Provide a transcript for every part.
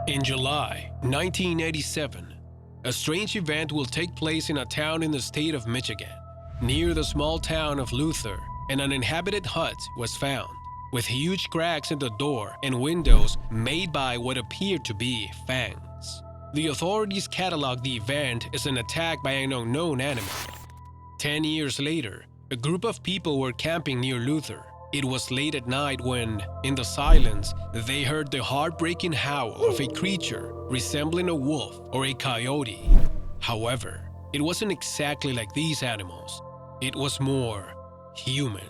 In July 1987, a strange event will take place in a town in the state of Michigan. Near the small town of Luther, an uninhabited hut was found, with huge cracks in the door and windows made by what appeared to be fangs. The authorities cataloged the event as an attack by an unknown animal. 10 years later, a group of people were camping near Luther. It was late at night when, in the silence, they heard the heartbreaking howl of a creature resembling a wolf or a coyote. However, it wasn't exactly like these animals. It was more human.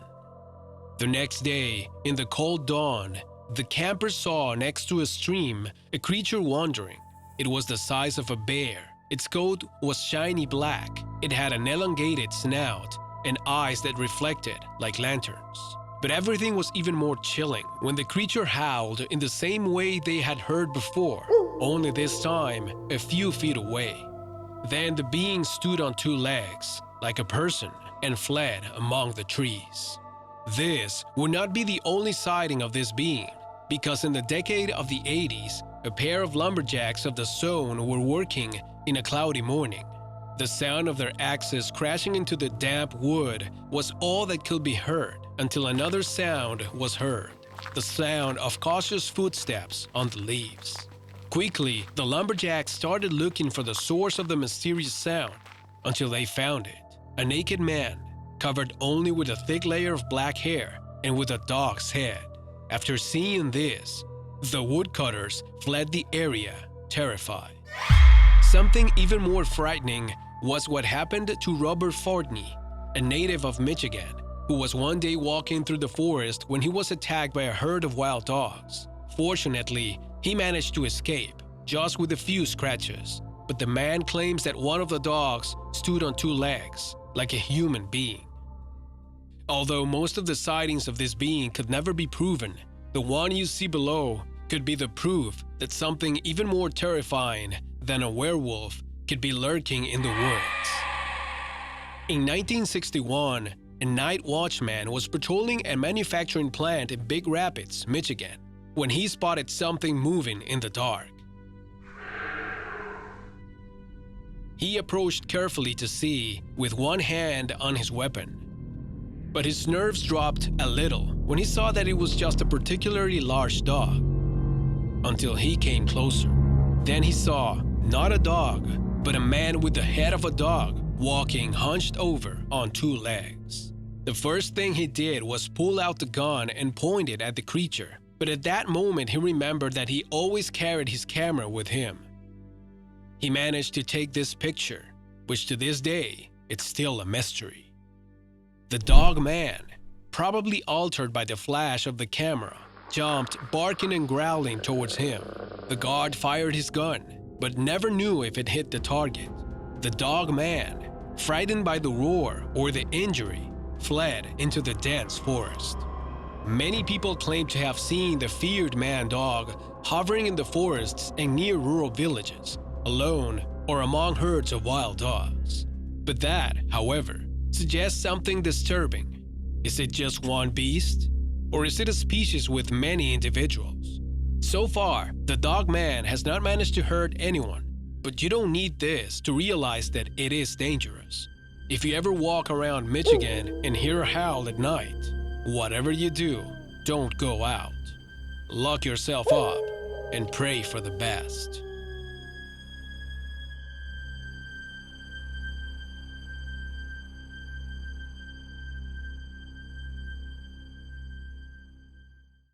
The next day, in the cold dawn, the campers saw next to a stream a creature wandering. It was the size of a bear. Its coat was shiny black. It had an elongated snout and eyes that reflected like lanterns. But everything was even more chilling when the creature howled in the same way they had heard before, only this time a few feet away. Then the being stood on two legs, like a person, and fled among the trees. This would not be the only sighting of this being, because in the decade of the 80s, a pair of lumberjacks of the zone were working in a cloudy morning. The sound of their axes crashing into the damp wood was all that could be heard until another sound was heard, the sound of cautious footsteps on the leaves. Quickly, the lumberjacks started looking for the source of the mysterious sound until they found it. A naked man, covered only with a thick layer of black hair and with a dog's head. After seeing this, the woodcutters fled the area, terrified. Something even more frightening was what happened to Robert Fortney, a native of Michigan, who was one day walking through the forest when he was attacked by a herd of wild dogs. Fortunately, he managed to escape, just with a few scratches, but the man claims that one of the dogs stood on two legs, like a human being. Although most of the sightings of this being could never be proven, the one you see below could be the proof that something even more terrifying than a werewolf could be lurking in the woods. In 1961, a night watchman was patrolling a manufacturing plant in Big Rapids, Michigan, when he spotted something moving in the dark. He approached carefully to see, with one hand on his weapon. But his nerves dropped a little when he saw that it was just a particularly large dog. Until he came closer. Then he saw not a dog, but a man with the head of a dog walking hunched over on two legs. The first thing he did was pull out the gun and point it at the creature, but at that moment he remembered that he always carried his camera with him. He managed to take this picture, which to this day, it's still a mystery. The dog man, probably altered by the flash of the camera, jumped, barking and growling towards him. The guard fired his gun, but never knew if it hit the target. The dog man, frightened by the roar or the injury, fled into the dense forest. Many people claim to have seen the feared man-dog hovering in the forests and near rural villages, alone or among herds of wild dogs. But that, however, suggests something disturbing. Is it just one beast? Or is it a species with many individuals? So far, the dog man has not managed to hurt anyone, but you don't need this to realize that it is dangerous. If you ever walk around Michigan and hear a howl at night, whatever you do, don't go out. Lock yourself up and pray for the best.